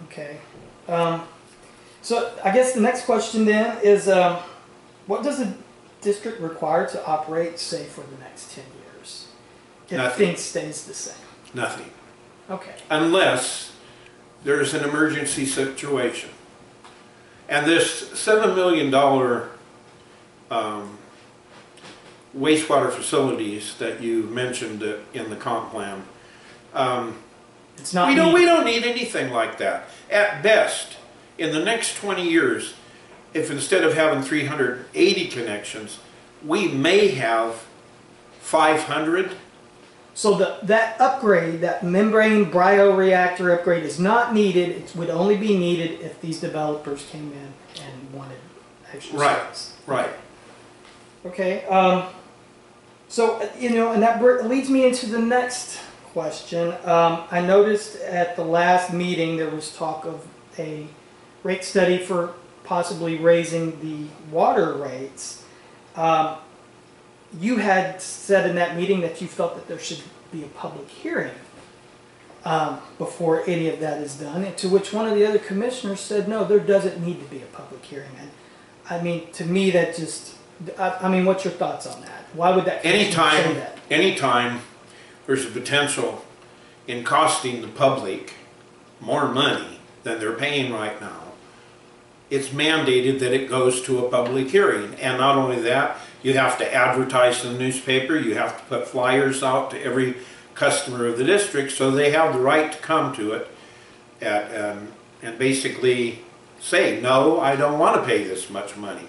Speaker 1: Okay. So I guess the next question then is, what does the district require to operate, say, for the next 10 years? If
Speaker 2: Nothing.
Speaker 1: things stays the same.
Speaker 2: Nothing.
Speaker 1: Okay.
Speaker 2: Unless there's an emergency situation. And this $7 million wastewater facilities that you mentioned in the comp plan,
Speaker 1: It's not
Speaker 2: we don't need anything like that. At best, in the next 20 years, if instead of having 380 connections, we may have 500.
Speaker 1: So that upgrade, that membrane bioreactor upgrade is not needed. It would only be needed if these developers came in and wanted extra space.
Speaker 2: Right.
Speaker 1: Okay. So, you know, and that leads me into the next question. I noticed at the last meeting there was talk of a rate study for possibly raising the water rates. You had said in that meeting that you felt that there should be a public hearing before any of that is done, and to which one of the other commissioners said, no, there doesn't need to be a public hearing. And I mean, to me, that just, I mean, what's your thoughts on that? Why would that commissioner say that?
Speaker 2: Anytime there's a potential in costing the public more money than they're paying right now, it's mandated that it goes to a public hearing. And not only that, you have to advertise in the newspaper, you have to put flyers out to every customer of the district so they have the right to come to it and basically say, no, I don't want to pay this much money.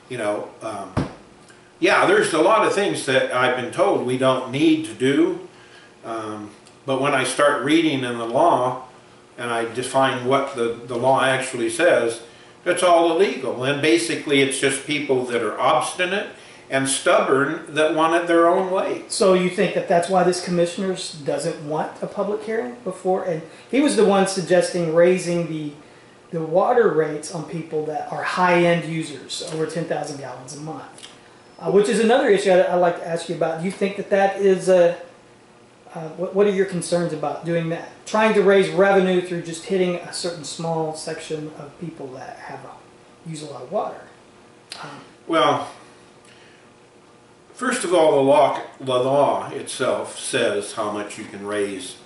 Speaker 2: You know, yeah, there's a lot of things that I've been told we don't need to do, but when I start reading in the law and I define what the law actually says, it's all illegal. And basically it's just people that are obstinate and stubborn that want it their own way.
Speaker 1: So you think that that's why this commissioner doesn't want a public hearing before? And he was the one suggesting raising the water rates on people that are high-end users, over 10,000 gallons a month. which is another issue I'd like to ask you about. Do you think that that is a what are your concerns about doing that? Trying to raise revenue through just hitting a certain small section of people that use a lot of water.
Speaker 2: Well, first of all, the law itself says how much you can raise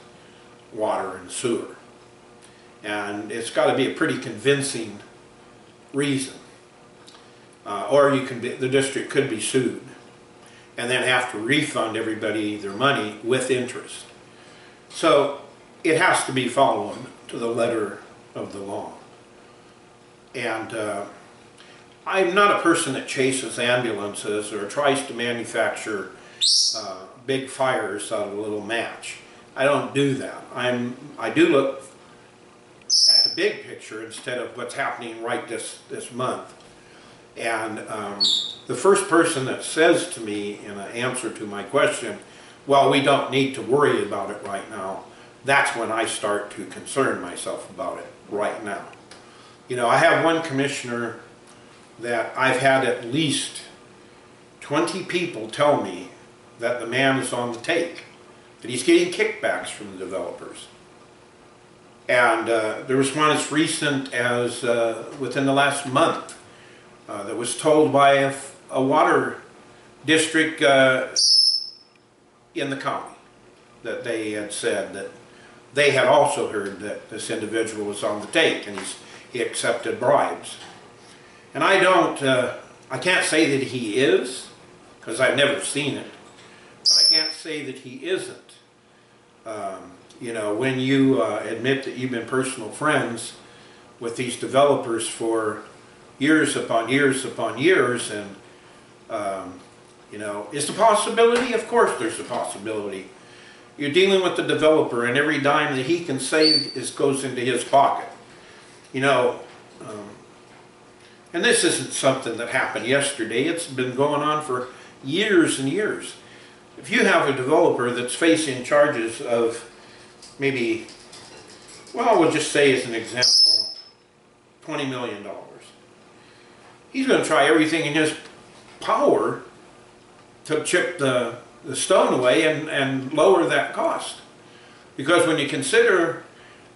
Speaker 2: water and sewer. And it's got to be a pretty convincing reason. Or the district could be sued and then have to refund everybody their money with interest. So it has to be followed to the letter of the law. And I'm not a person that chases ambulances or tries to manufacture big fires out of a little match. I don't do that. I do look at the big picture instead of what's happening right this month. And the first person that says to me in an answer to my question, well, we don't need to worry about it right now, that's when I start to concern myself about it right now. You know, I have one commissioner that I've had at least 20 people tell me that the man is on the take, that he's getting kickbacks from the developers. And there was one as recent as within the last month that was told by a water district in the county that they had said that they had also heard that this individual was on the take and he accepted bribes. And I can't say that he is, because I've never seen it, but I can't say that he isn't. You know, when you admit that you've been personal friends with these developers for years upon years upon years, and you know, is the possibility? Of course there's a possibility. You're dealing with the developer, and every dime that he can save goes into his pocket. You know, and this isn't something that happened yesterday. It's been going on for years and years. If you have a developer that's facing charges of maybe, well, we'll just say as an example, $20 million. He's going to try everything in his power to chip the stone away and lower that cost. Because when you consider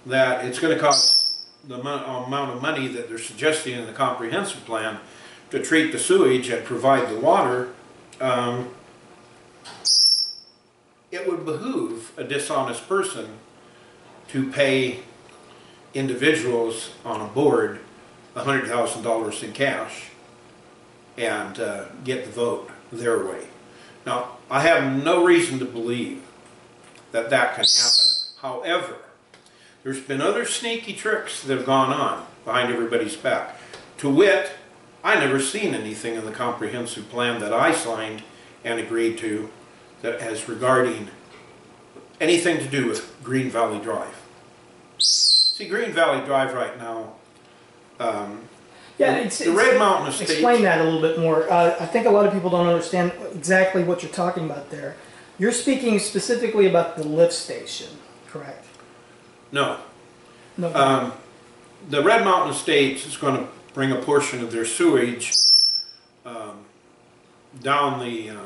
Speaker 2: that it's going to cost the amount of money that they're suggesting in the comprehensive plan to treat the sewage and provide the water, it would behoove a dishonest person to pay individuals on a board $100,000 in cash and get the vote their way. Now, I have no reason to believe that that can happen. However, there's been other sneaky tricks that have gone on behind everybody's back. To wit, I never seen anything in the comprehensive plan that I signed and agreed to that has regarding anything to do with Green Valley Drive. See, Green Valley Drive right now, the Red Mountain Estate.
Speaker 1: Explain that a little bit more. I think a lot of people don't understand exactly what you're talking about there. You're speaking specifically about the lift station, correct?
Speaker 2: No.
Speaker 1: No.
Speaker 2: The Red Mountain Estates is going to bring a portion of their sewage down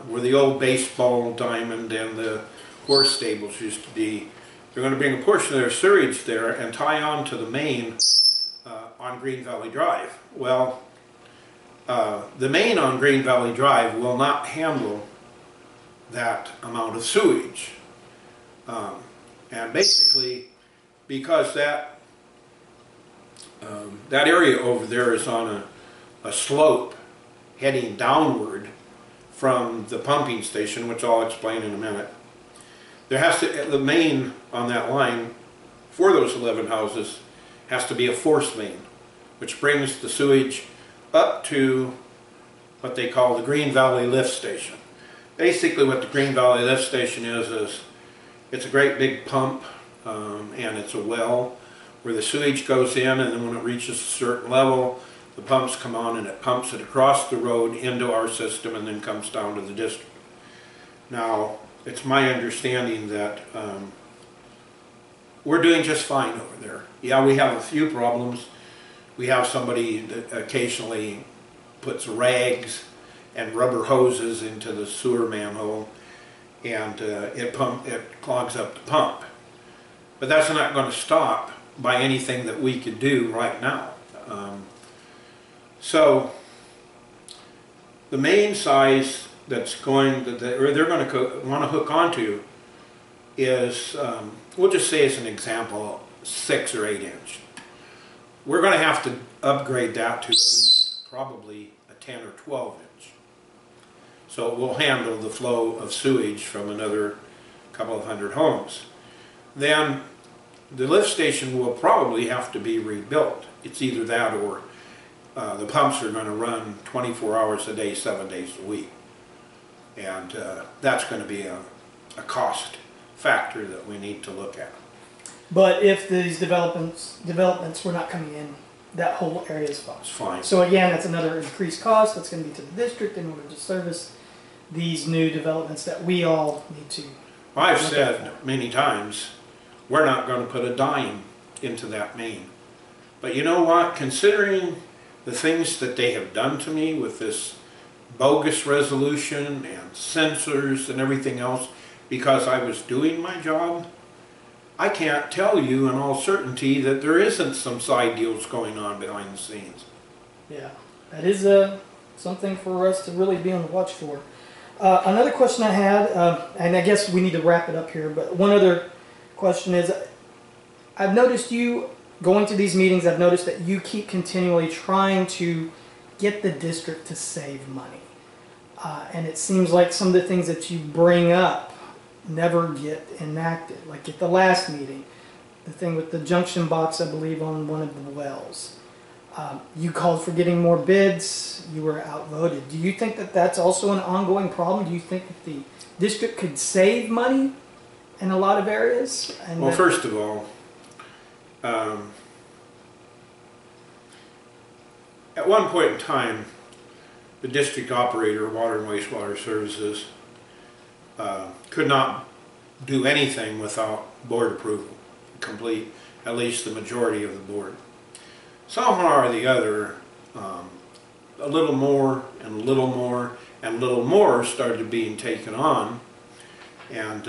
Speaker 2: where the old baseball diamond and the horse stables used to be. They're going to bring a portion of their sewage there and tie on to the main on Green Valley Drive. Well, the main on Green Valley Drive will not handle that amount of sewage. And basically, because that area over there is on a slope heading downward from the pumping station, which I'll explain in a minute, there has to, the main on that line for those 11 houses has to be a force main, which brings the sewage up to what they call the Green Valley Lift Station. Basically what the Green Valley Lift Station is it's a great big pump, and it's a well where the sewage goes in, and then when it reaches a certain level, the pumps come on and it pumps it across the road into our system and then comes down to the district. Now, it's my understanding that we're doing just fine over there. Yeah, we have a few problems. We have somebody that occasionally puts rags and rubber hoses into the sewer manhole, and it clogs up the pump. But that's not going to stop by anything that we could do right now. So the main size that's going they're going to want to hook onto is, we'll just say as an example, 6 or 8 inch. We're going to have to upgrade that to at least probably a 10 or 12 inch. So it will handle the flow of sewage from another couple of hundred homes. Then the lift station will probably have to be rebuilt. It's either that or the pumps are going to run 24 hours a day, 7 days a week. And that's going to be a cost factor that we need to look at.
Speaker 1: But if these developments were not coming in, that whole area is fine.
Speaker 2: It's fine.
Speaker 1: So again, that's another increased cost that's going to be to the district in order to service these new developments that we all need to.
Speaker 2: Well, I've said many times, we're not going to put a dime into that main. But you know what? Considering the things that they have done to me with this bogus resolution and sensors and everything else, because I was doing my job, I can't tell you in all certainty that there isn't some side deals going on behind the scenes.
Speaker 1: Yeah, that is something for us to really be on the watch for. Another question I had, and I guess we need to wrap it up here, but one other question is, I've noticed you going to these meetings, I've noticed that you keep continually trying to get the district to save money. And it seems like some of the things that you bring up never get enacted. Like at the last meeting, the thing with the junction box, I believe, on one of the wells. You called for getting more bids, you were outvoted. Do you think that that's also an ongoing problem? Do you think that the district could save money in a lot of areas? And
Speaker 2: well, first of all, at one point in time, the district operator, Water and Wastewater Services, could not do anything without board approval, complete, at least the majority of the board. Somehow or the other, a little more and a little more and a little more started being taken on. And,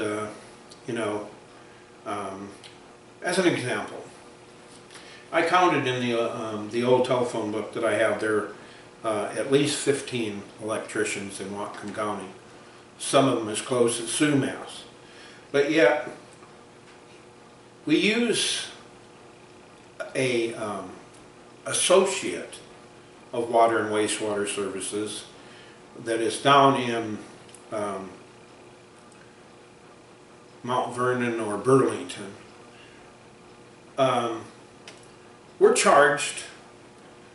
Speaker 2: you know, as an example, I counted in the old telephone book that I have there at least 15 electricians in Watkins County. Some of them as close as Sumas. But yet, we use a associate of Water and Wastewater Services that is down in Mount Vernon or Burlington. We're charged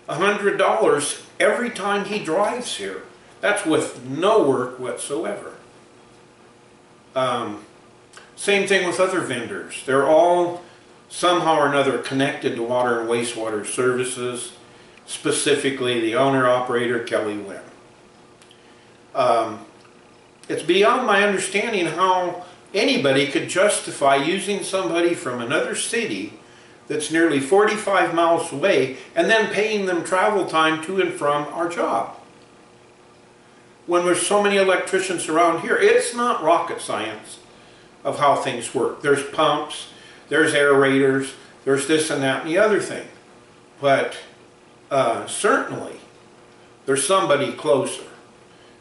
Speaker 2: $100 every time he drives here. That's with no work whatsoever. Same thing with other vendors. They're all somehow or another connected to Water and Wastewater Services, specifically the owner-operator, Kelly Wynn. It's beyond my understanding how anybody could justify using somebody from another city that's nearly 45 miles away and then paying them travel time to and from our job. When there's so many electricians around here, it's not rocket science of how things work. There's pumps, there's aerators, there's this and that and the other thing. But certainly there's somebody closer.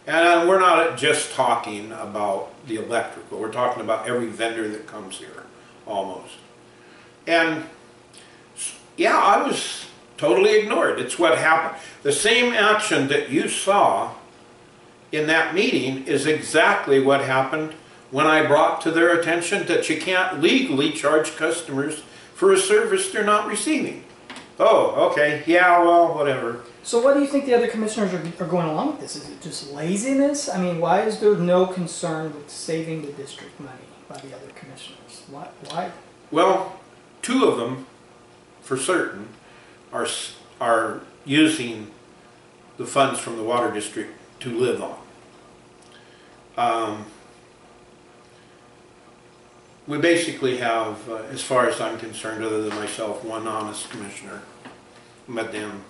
Speaker 2: And we're not just talking about the electrical, we're talking about every vendor that comes here, almost. And yeah, I was totally ignored. It's what happened. The same action that you saw in that meeting is exactly what happened when I brought to their attention that you can't legally charge customers for a service they're not receiving. Oh, okay, yeah, well, whatever.
Speaker 1: So what do you think the other commissioners are going along with this? Is it just laziness? I mean, why is there no concern with saving the district money by the other commissioners? Why?
Speaker 2: Well, 2 of them, for certain, are using the funds from the water district to live on. We basically have, as far as I'm concerned, other than myself, one honest commissioner. But then,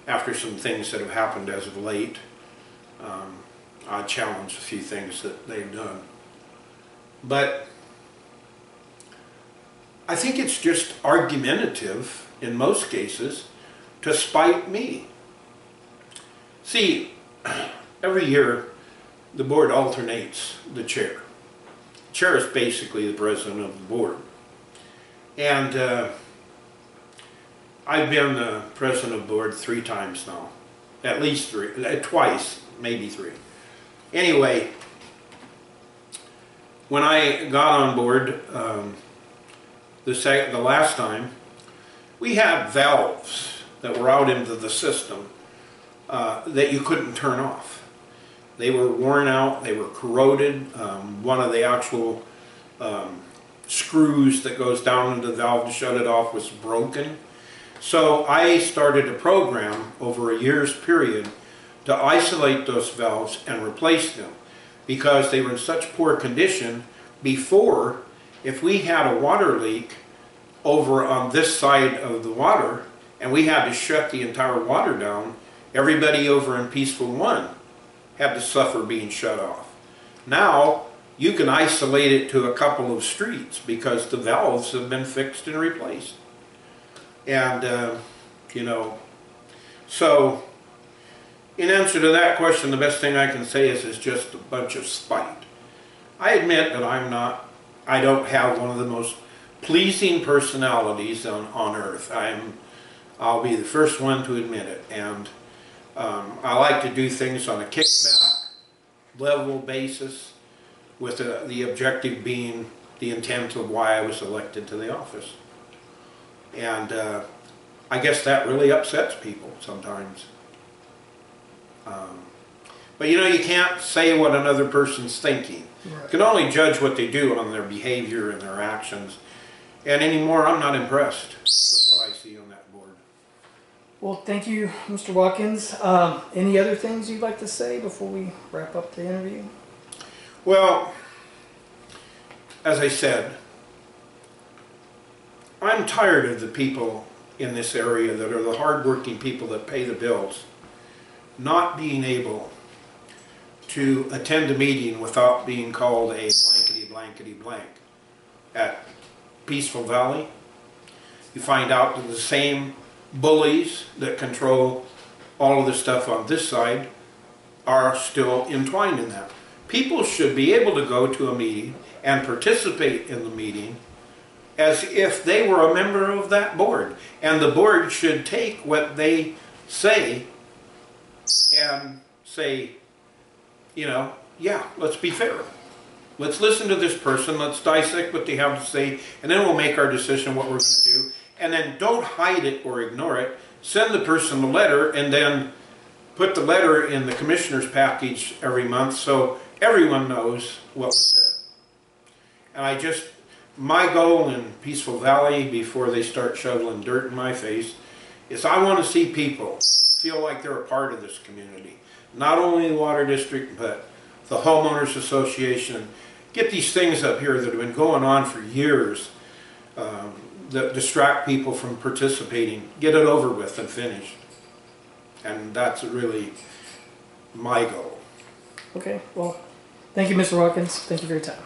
Speaker 2: after some things that have happened as of late, I challenge a few things that they've done. But I think it's just argumentative in most cases to spite me. See, every year the board alternates the chair. The chair is basically the president of the board. And I've been the president of the board 3 times now. At least 3, twice, maybe 3. Anyway, when I got on board the last time, we had valves that were out into the system that you couldn't turn off. They were worn out, they were corroded. One of the actual screws that goes down into the valve to shut it off was broken. So I started a program over a year's period to isolate those valves and replace them, because they were in such poor condition before. If we had a water leak over on this side of the water and we had to shut the entire water down, everybody over in Peaceful 1 had to suffer being shut off. Now you can isolate it to a couple of streets because the valves have been fixed and replaced. And you know, so in answer to that question, the best thing I can say is it's just a bunch of spite. I admit that I don't have one of the most pleasing personalities on earth. I'll be the first one to admit it. And I like to do things on a kickback level basis, with the objective being the intent of why I was elected to the office. And I guess that really upsets people sometimes. But you know, you can't say what another person's thinking. Right. You can only judge what they do on their behavior and their actions. And anymore, I'm not impressed with what I see on that board.
Speaker 1: Well, thank you, Mr. Watkins. Any other things you'd like to say before we wrap up the interview?
Speaker 2: Well, as I said, I'm tired of the people in this area that are the hardworking people that pay the bills not being able to attend a meeting without being called a blankety blankety blank. At Peaceful Valley, you find out that the same bullies that control all of the stuff on this side are still entwined in that. People should be able to go to a meeting and participate in the meeting as if they were a member of that board. And the board should take what they say and say, you know, yeah, let's be fair. Let's listen to this person, let's dissect what they have to say, and then we'll make our decision what we're going to do. And then don't hide it or ignore it. Send the person a letter, and then put the letter in the commissioner's package every month so everyone knows what was said. And my goal in Peaceful Valley, before they start shoveling dirt in my face, is I want to see people feel like they're a part of this community. Not only the Water District, but the Homeowners Association. Get these things up here that have been going on for years that distract people from participating. Get it over with and finished. And that's really my goal.
Speaker 1: Okay, well, thank you, Mr. Watkins. Thank you for your time.